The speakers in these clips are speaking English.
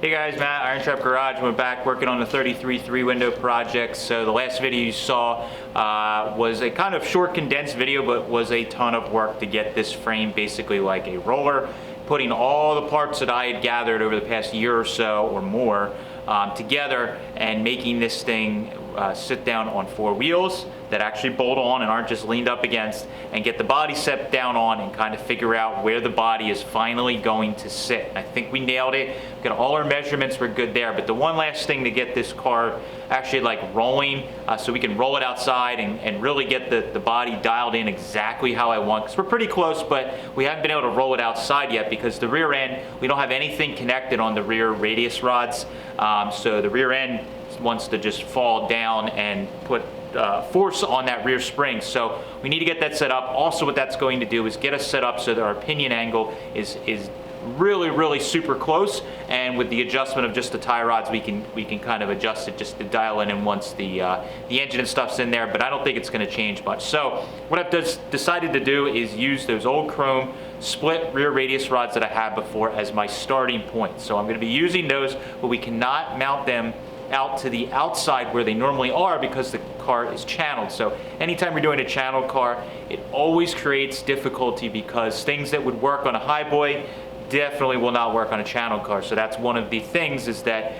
Hey guys, Matt, IronTrap Garage. We're back working on the 33 window project. So the last video you saw was a kind of short condensed video, but was a ton of work to get this frame basically like a roller, putting all the parts that I had gathered over the past year or so or more together and making this thing sit down on 4 wheels that actually bolt on and aren't just leaned up against, and get the body set down on and kind of figure out where the body is finally going to sit. I think we nailed it. Got all our measurements were good there, but the one last thing to get this car actually like rolling so we can roll it outside and really get the body dialed in exactly how I want, because we're pretty close, but we haven't been able to roll it outside yet because the rear end, we don't have anything connected on the rear radius rods, so the rear end wants to just fall down and put force on that rear spring. So we need to get that set up. Also, what that's going to do is get us set up so that our pinion angle is really super close, and with the adjustment of just the tie rods we can kind of adjust it just to dial in, and once the engine and stuff's in there, but I don't think it's going to change much. So what I've decided to do is use those old chrome split rear radius rods that I had before as my starting point. So I'm going to be using those, but we cannot mount them out to the outside where they normally are because the car is channeled. So anytime we're doing a channeled car, it always creates difficulty because things that would work on a highboy definitely will not work on a channeled car. So that's one of the things, is that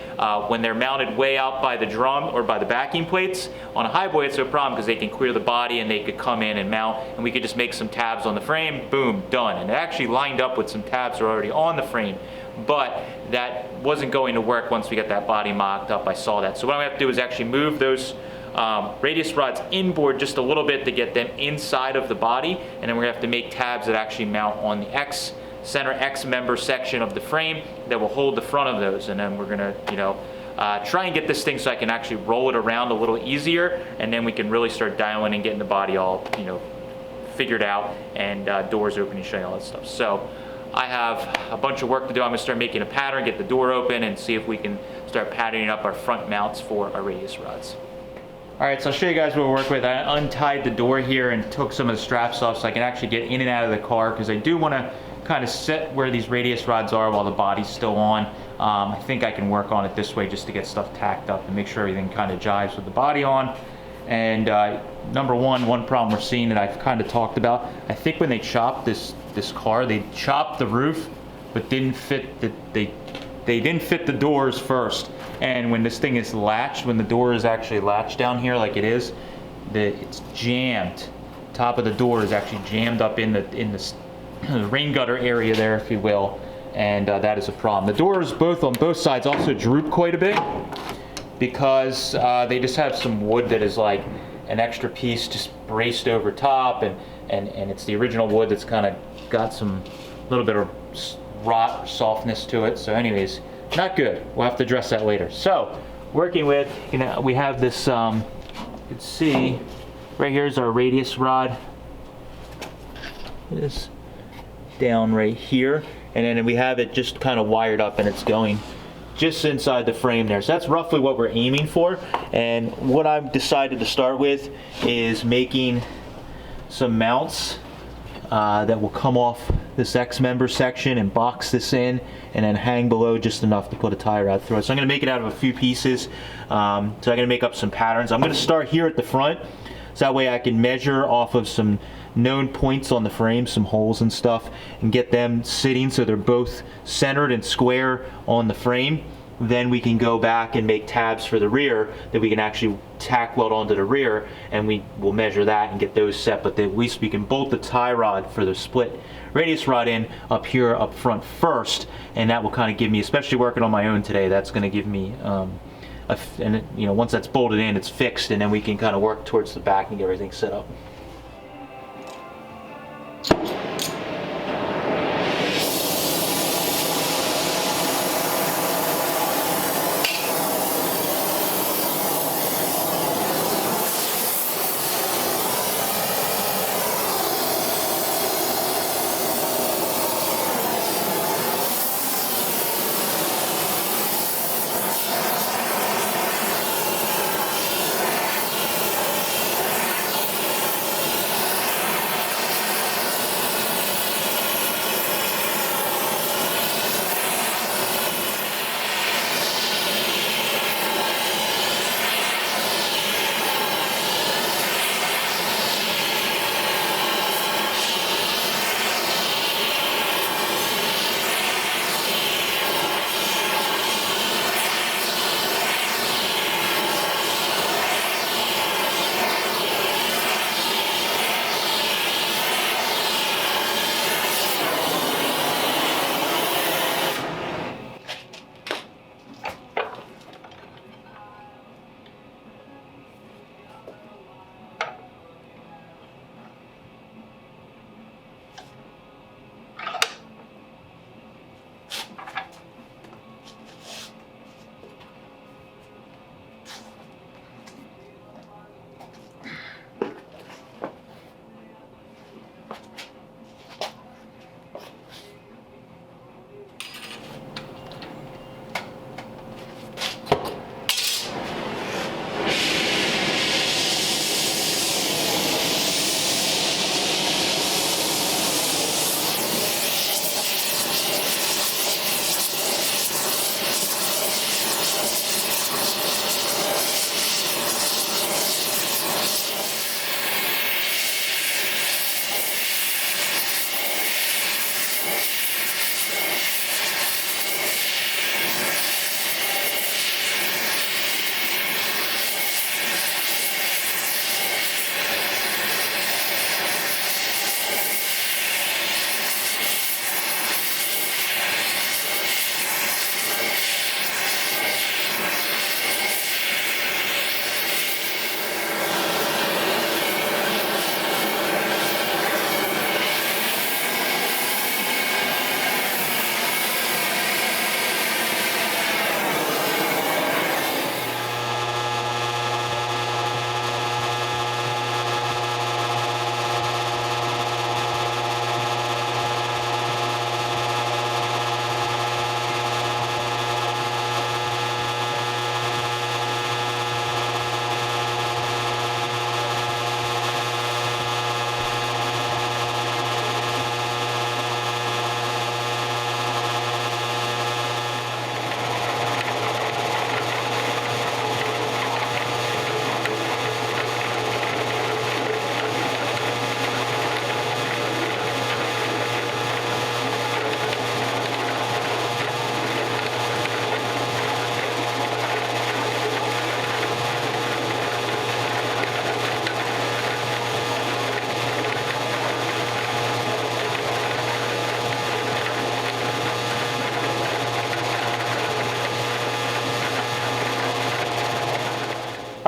when they're mounted way out by the drum or by the backing plates, on a highboy it's no problem because they can clear the body and they could come in and mount, and we could just make some tabs on the frame, boom, done. And it actually lined up with some tabs that are already on the frame, but that wasn't going to work once we got that body mocked up. I saw that. So what I'm gonna have to do is actually move those radius rods inboard just a little bit to get them inside of the body, and then we're gonna have to make tabs that actually mount on the center X member section of the frame that will hold the front of those. And then we're gonna, try and get this thing so I can actually roll it around a little easier, and then we can really start dialing and getting the body all, figured out, and doors open and showing all that stuff. So I have a bunch of work to do. I'm going to start making a pattern, get the door open, and see if we can start patterning up our front mounts for our radius rods. Alright, so I'll show you guys what we'll work with. I untied the door here and took some of the straps off so I can actually get in and out of the car, because I do want to kind of set where these radius rods are while the body's still on. I think I can work on it this way just to get stuff tacked up and make sure everything kind of jives with the body on. And number one problem we're seeing that I've kind of talked about, I think when they chopped this car, they chopped the roof but didn't fit they didn't fit the doors first. And when this thing is latched, when the door is actually latched down here like it is, it's jammed. Top of the door is actually jammed up in the rain gutter area there, if you will, and that is a problem. The doors on both sides also droop quite a bit because they just have some wood that is like an extra piece just braced over top, and it's the original wood that's kind of got some little bit of rot or softness to it. So anyways, not good. We'll have to address that later. So working with, we have this, you can see right here is our radius rod. This down right here, and then we have it just kind of wired up, and it's going just inside the frame there. So that's roughly what we're aiming for. And what I've decided to start with is making some mounts that will come off this X member section and box this in, and then hang below just enough to put a tie rod through it. So I'm going to make it out of a few pieces. So I'm going to make up some patterns. I'm going to start here at the front, so that way I can measure off of some known points on the frame, some holes and stuff, and get them sitting so they're both centered and square on the frame. Then we can go back and make tabs for the rear that we can actually tack weld onto the rear, and we will measure that and get those set. But at least we can bolt the tie rod for the split radius rod in up here up front first, and that will kind of give me, especially working on my own today, that's going to give me once that's bolted in, it's fixed, and then we can kind of work towards the back and get everything set up.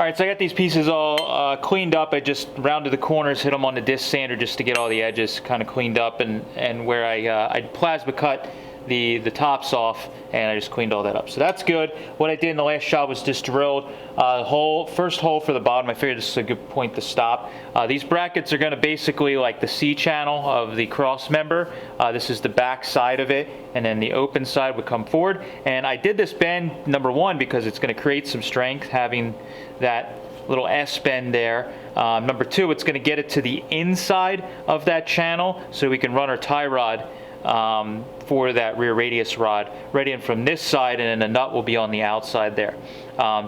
All right, so I got these pieces all cleaned up. I just rounded the corners, hit them on the disc sander just to get all the edges kind of cleaned up, and where I plasma cut the tops off, and I just cleaned all that up. So that's good. What I did in the last shot was just drilled first hole for the bottom. I figured this is a good point to stop. These brackets are going to basically like the C channel of the cross member. This is the back side of it, and then the open side would come forward. And I did this bend, number one, because it's going to create some strength having that little S bend there. Number two, it's going to get it to the inside of that channel so we can run our tie rod for that rear radius rod right in from this side, and then the nut will be on the outside there.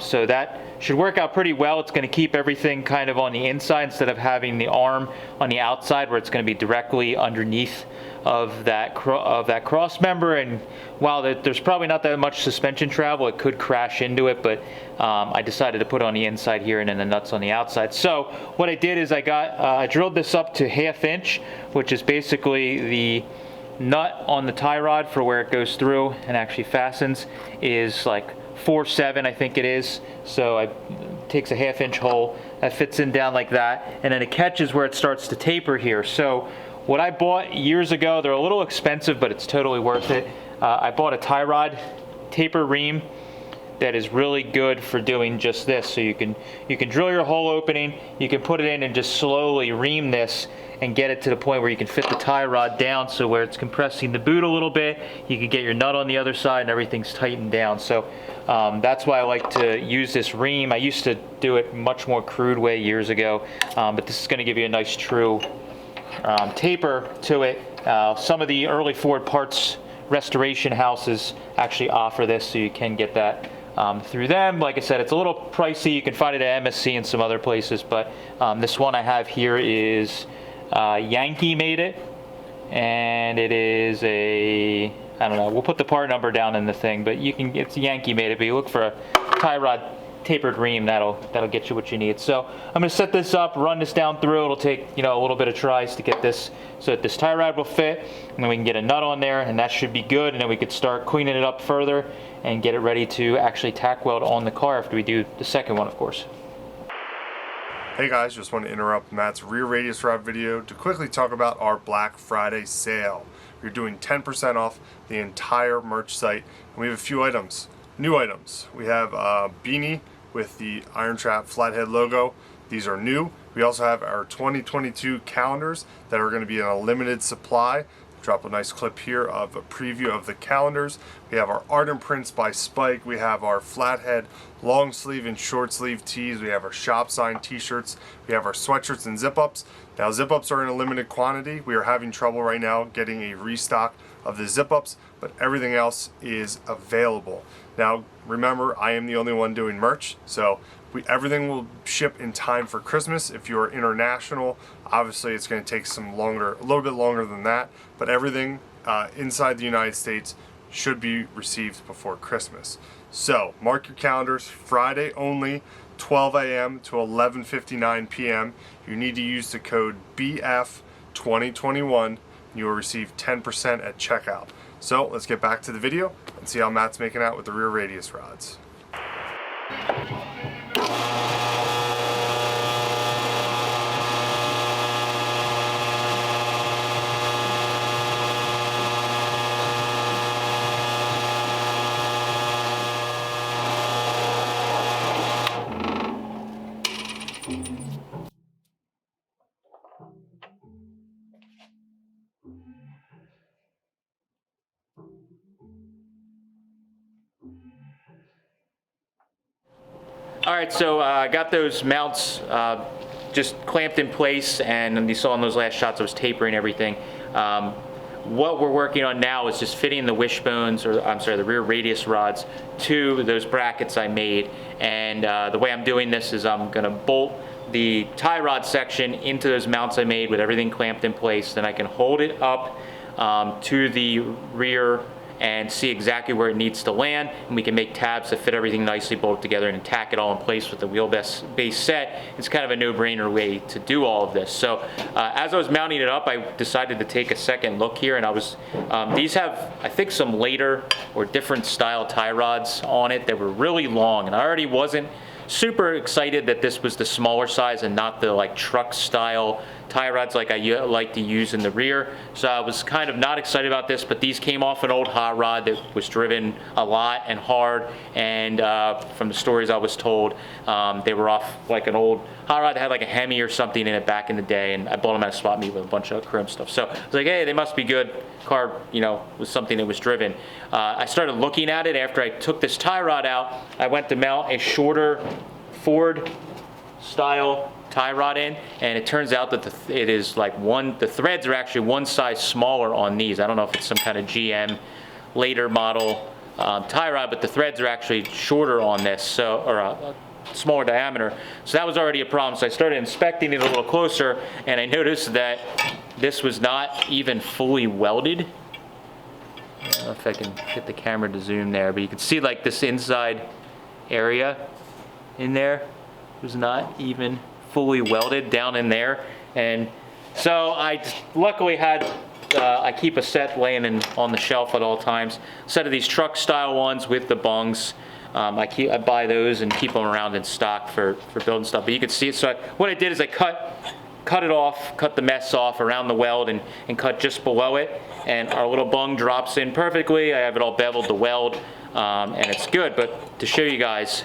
So that should work out pretty well. It's going to keep everything kind of on the inside instead of having the arm on the outside, where it's going to be directly underneath of that cross member. And while there's probably not that much suspension travel, it could crash into it, but I decided to put it on the inside here and then the nuts on the outside. So what I did is I drilled this up to 1/2 inch, which is basically the nut on the tie rod for where it goes through and actually fastens is like 4/7, I think it is. So it takes a 1/2 inch hole that fits in down like that, and then it catches where it starts to taper here. So what I bought years ago, they're a little expensive, but it's totally worth it. I bought a tie rod taper ream that is really good for doing just this. So you can drill your hole opening, you can put it in and just slowly ream this and get it to the point where you can fit the tie rod down, so where it's compressing the boot a little bit, you can get your nut on the other side and everything's tightened down. So that's why I like to use this ream. I used to do it much more crude way years ago, but this is going to give you a nice true taper to it. Some of the early Ford parts restoration houses actually offer this, so you can get that through them. Like I said, it's a little pricey. You can find it at MSC and some other places, but this one I have here is Yankee made it, and it is a, I don't know, we'll put the part number down in the thing, but it's Yankee made it, but you look for a tie rod tapered ream, that'll get you what you need. So I'm going to set this up, run this down through. It'll take a little bit of tries to get this so that this tie rod will fit, and then we can get a nut on there, and that should be good, and then we could start cleaning it up further and get it ready to actually tack weld on the car after we do the second one, of course. Hey guys, just want to interrupt Matt's rear radius rod video to quickly talk about our Black Friday sale. We're doing 10% off the entire merch site, and we have a few items, new items. We have a beanie with the IronTrap flathead logo. These are new. We also have our 2022 calendars that are going to be in a limited supply. Drop a nice clip here of a preview of the calendars. We have our art and prints by Spike. We have our flathead long sleeve and short sleeve tees. We have our shop sign t-shirts. We have our sweatshirts and zip ups. Now zip ups are in a limited quantity. We are having trouble right now getting a restock of the zip ups, but everything else is available. Now remember, I am the only one doing merch, so everything will ship in time for Christmas. If you're international, obviously it's going to take a little bit longer than that, but everything inside the United States should be received before Christmas. So mark your calendars, Friday only, 12 a.m. to 11:59 p.m. You need to use the code BF2021 and you will receive 10% at checkout. So let's get back to the video and see how Matt's making out with the rear radius rods. All right, so I got those mounts just clamped in place, and you saw in those last shots I was tapering everything. What we're working on now is just fitting the wishbones, or I'm sorry, the rear radius rods to those brackets I made. And the way I'm doing this is I'm gonna bolt the tie rod section into those mounts I made with everything clamped in place. Then I can hold it up to the rear and see exactly where it needs to land, and we can make tabs that fit everything nicely bolted together and tack it all in place with the wheelbase set. It's kind of a no-brainer way to do all of this. So as I was mounting it up, I decided to take a second look here, and these have, I think, some later or different style tie rods on it that were really long, and I already wasn't super excited that this was the smaller size and not the like truck style tie rods like I like to use in the rear. So I was kind of not excited about this, but these came off an old hot rod that was driven a lot and hard, and from the stories I was told, they were off like an old hot rod that had like a Hemi or something in it back in the day, and I bought them at a swap meet with a bunch of chrome stuff. So I was like, hey, they must be good. Car, you know, was something that was driven. I started looking at it after I took this tie rod out. I went to mount a shorter Ford style tie rod in, and it turns out that it is like the threads are actually one size smaller on these. I don't know if it's some kind of GM later model tie rod, but the threads are actually shorter on this, so, or a smaller diameter. So that was already a problem. So I started inspecting it a little closer, and I noticed that this was not even fully welded. I don't know if I can get the camera to zoom there, but you can see like this inside area in there was not even fully welded down in there. And so I luckily had I keep a set laying on the shelf at all times, a set of these truck style ones with the bungs. I buy those and keep them around in stock for building stuff. But you can see it. So what I did is I cut it off, cut the mess off around the weld, and cut just below it, and our little bung drops in perfectly. I have it all beveled to weld, and it's good. But to show you guys,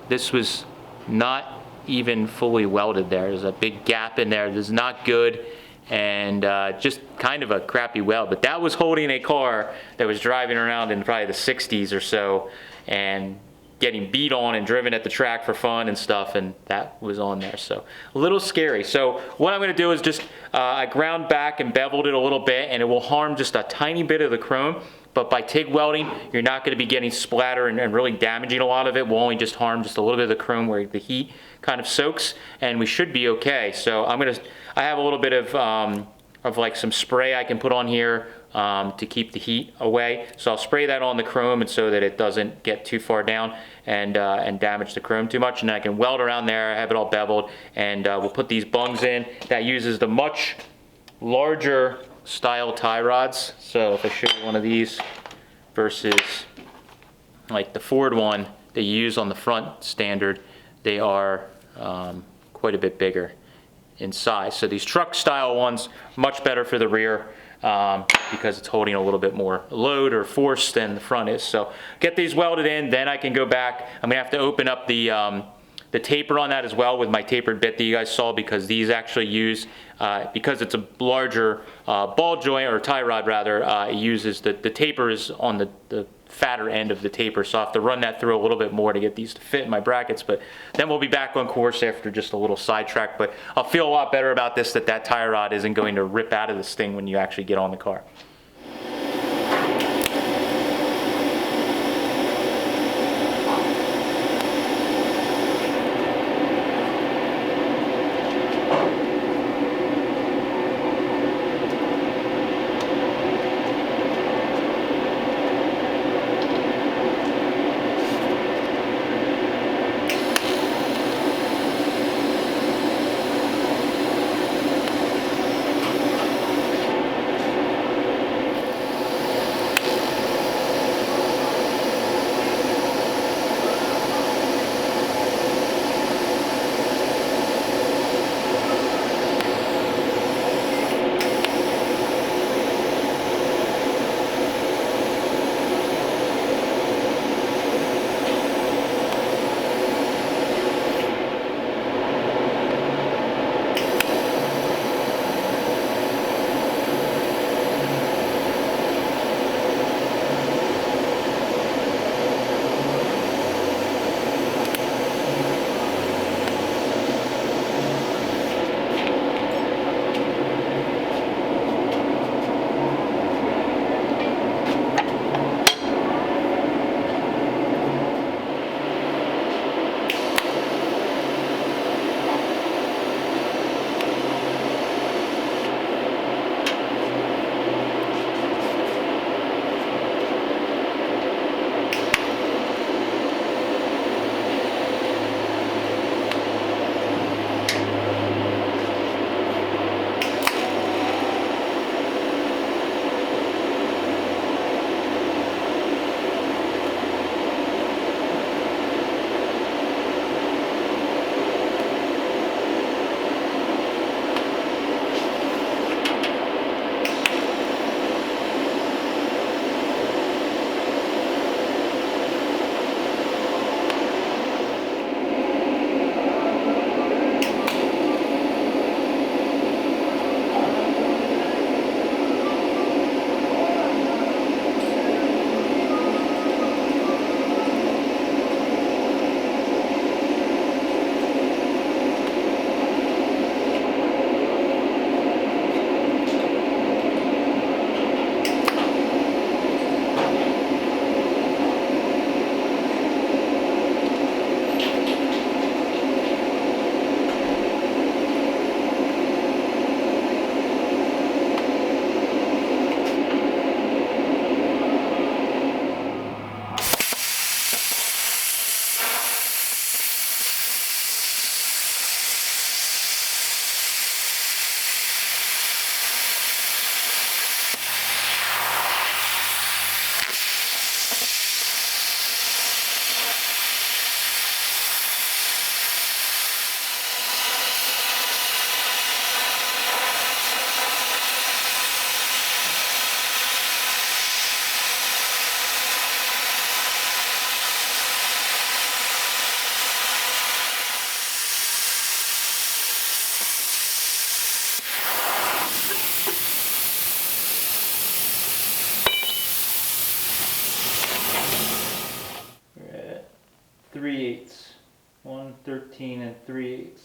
this was not even fully welded there. There's a big gap in there. This is not good, and just kind of a crappy weld. But that was holding a car that was driving around in probably the 60s or so, and getting beat on and driven at the track for fun and stuff, and that was on there. So a little scary. So what I'm going to do is just I ground back and beveled it a little bit, and it will harm just a tiny bit of the chrome. But by TIG welding, you're not going to be getting splatter and really damaging a lot of it. We'll only just harm just a little bit of the chrome where the heat kind of soaks, and we should be okay. So I have a little bit of like some spray I can put on here to keep the heat away. So I'll spray that on the chrome, and so that it doesn't get too far down and damage the chrome too much. And I can weld around there. I have it all beveled, and we'll put these bungs in. That uses the much larger style tie rods. So if I show you one of these versus like the Ford one that you use on the front standard, they are quite a bit bigger in size. So these truck style ones, much better for the rear because it's holding a little bit more load or force than the front is. So get these welded in, then I can go back. I'm gonna have to open up the taper on that as well with my tapered bit that you guys saw, because these actually use, because it's a larger ball joint, or tie rod rather, it uses the taper is on the fatter end of the taper, so I have to run that through a little bit more to get these to fit in my brackets. But then we'll be back on course after just a little sidetrack. But I'll feel a lot better about this, that tie rod isn't going to rip out of this thing when you actually get on the car. 3/8. 113 and 3/8.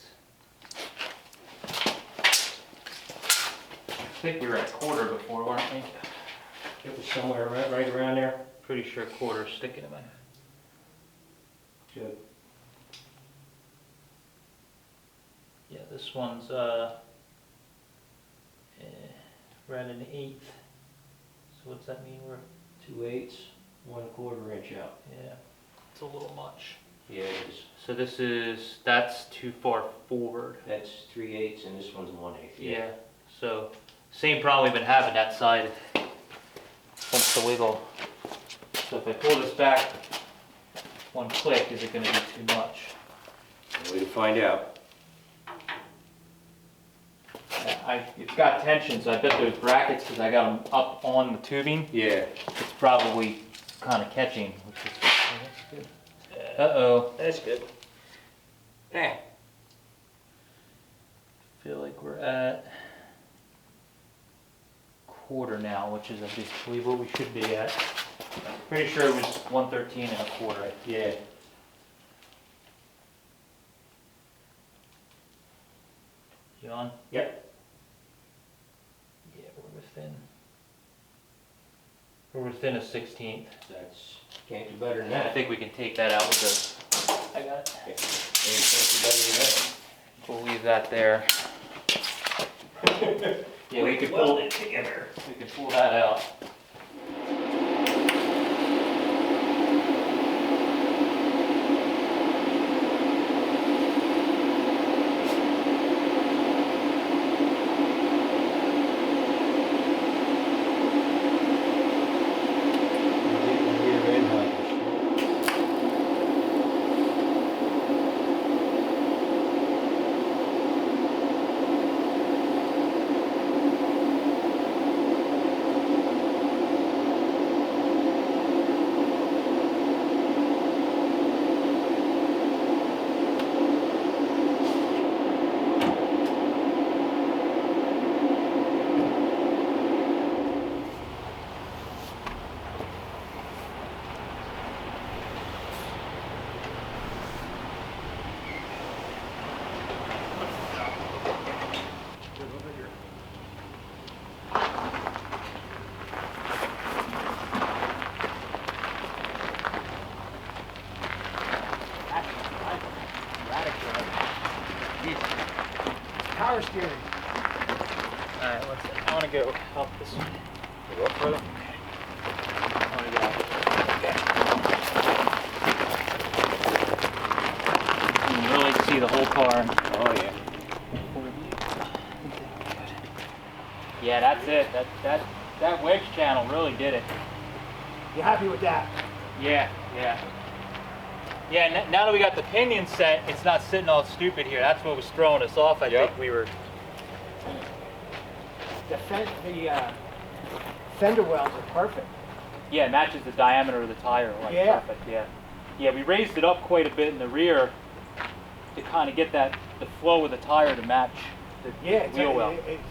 I think we were at quarter before, weren't we? It was somewhere right around there. Pretty sure quarter sticking in my. Good. Yeah, this one's we're at an 1/8. So what's that mean? We're 2/8, 1/4 inch out. yeah, it's a little much. Yeah, it is. So that's too far forward. That's 3/8 and this one's 1/8. Yeah. So same problem we've been having that side. Wants to wiggle. So if I pull this back one click, is it going to be too much? We can find out. It's got tension, so I bet those brackets, because I got them up on the tubing, Yeah. it's probably kind of catching, which is that's good. Uh-oh. That's good. Eh. Feel like we're at quarter now, which is I believe what we should be at. Pretty sure it was 113 and a quarter. Yeah. You on? Yep. Yeah, we're within a 16th. That's, can't do better than I that. think we can take that out with the, I got it. Yeah. Can't do better than that. We'll leave that there. Yeah, we could pull it together. We could pull that out. Power steering. Alright, I want to go up this way. Go up further? I want to get out. You can really see the whole car. Oh yeah. Yeah, that's it. That wedge channel really did it. You happy with that? Yeah. Yeah, now that we got the pinion set, it's not sitting all stupid here. That's what was throwing us off. I think we were. The fender wells are perfect. Yeah, it matches the diameter of the tire. Like Yeah. Perfect. Yeah, we raised it up quite a bit in the rear to kind of get the flow of the tire to match the wheel well. It's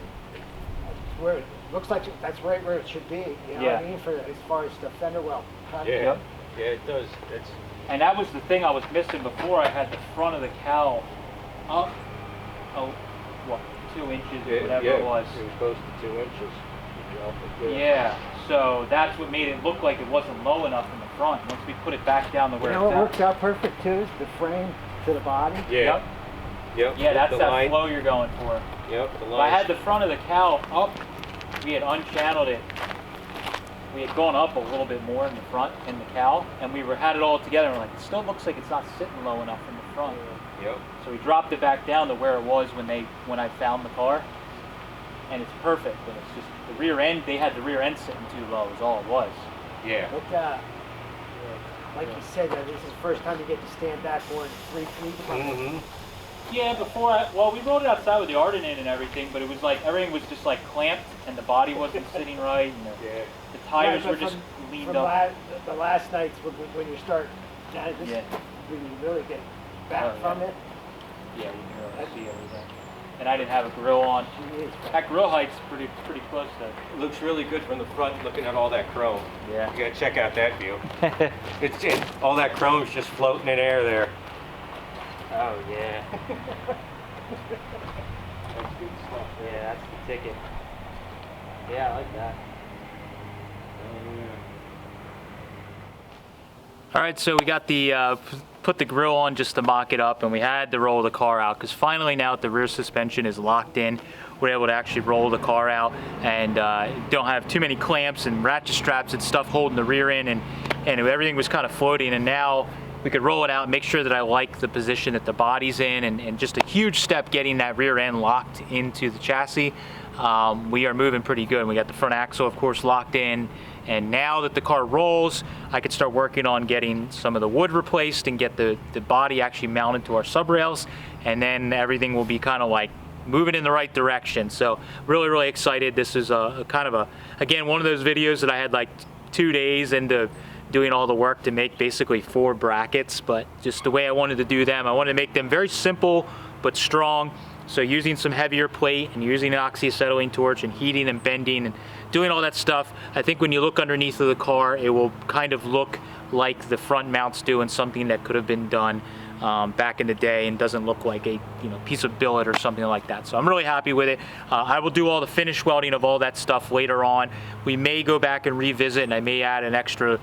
where it looks like that's right where it should be. You know what I mean? For as far as the fender well. Yeah. Yep. Yeah, it does. That's. And that was the thing I was missing before. I had the front of the cowl up, 2 inches or whatever it was. It was close to 2 inches. Yeah, so that's what made it look like it wasn't low enough in the front. Once we put it back down to where You know it's what at. works out perfect too? The frame to the body. Yeah. Yep. Yep. Yeah, that's the that line. flow you're going for. Yep. The If line. I had the front of the cowl up, we had unchanneled it. We had gone up a little bit more in the front in the cowl, and we had it all together. And we're like, it still looks like it's not sitting low enough in the front. Yep. So we dropped it back down to where it was when I found the car, and it's perfect. And it's just the rear end. They had the rear end sitting too low. Is all it was. Yeah. But like you said, this is the first time you get to stand back more than 3 feet. Mm-hmm. Yeah, we rode it outside with the Arden in and everything, but it was like everything was just like clamped, and the body wasn't sitting right, and the tires were just leaned up. The last nights when you start, when you really get back from it. Yeah, you can really see everything. and I didn't have a grill on. That grill height's pretty close though. It looks really good from the front, looking at all that chrome. Yeah. You gotta check out that view. All that chrome's just floating in air there. Oh yeah. That's good stuff. Yeah, that's the ticket. Yeah, I like that. All right, so we got the put the grill on just to mock it up, and we had to roll the car out because finally now that the rear suspension is locked in, we're able to actually roll the car out and don't have too many clamps and ratchet straps and stuff holding the rear in, and everything was kind of floating, and now we could roll it out, make sure that I like the position that the body's in, and just a huge step getting that rear end locked into the chassis. We are moving pretty good. We got the front axle, of course, locked in, and now that the car rolls, I could start working on getting some of the wood replaced and get the body actually mounted to our sub rails, and then everything will be kind of like moving in the right direction. So really excited. This is a kind of again, one of those videos that I had like 2 days into doing all the work to make basically 4 brackets, but just the way I wanted to do them, I wanted to make them very simple but strong. So using some heavier plate and using an oxyacetylene torch and heating and bending and doing all that stuff, I think when you look underneath of the car, it will kind of look like the front mounts do, and something that could have been done back in the day and doesn't look like a piece of billet or something like that. So I'm really happy with it. I will do all the finish welding of all that stuff later on. We may go back and revisit, and I may add an extra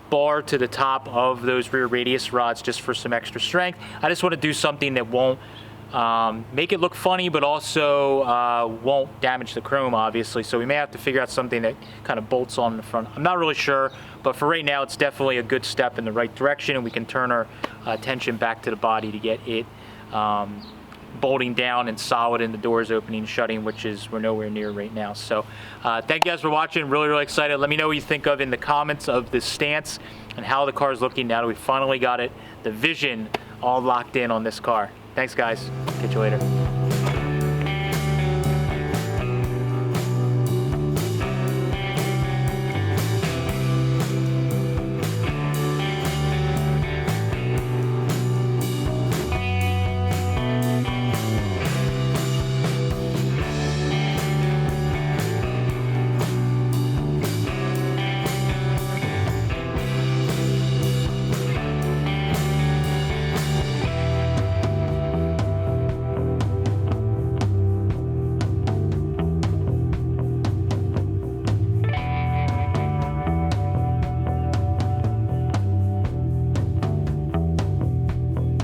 bar to the top of those rear radius rods just for some extra strength. I just want to do something that won't make it look funny, but also won't damage the chrome, obviously. So we may have to figure out something that kind of bolts on the front. I'm not really sure, but for right now, it's definitely a good step in the right direction, and we can turn our attention back to the body to get it bolting down and solid in the doors opening and shutting, which is we're nowhere near right now. So thank you guys for watching. Really excited. Let me know what you think of in the comments of the stance and how the car is looking now that we finally got it, the vision all locked in on this car. Thanks guys, catch you later.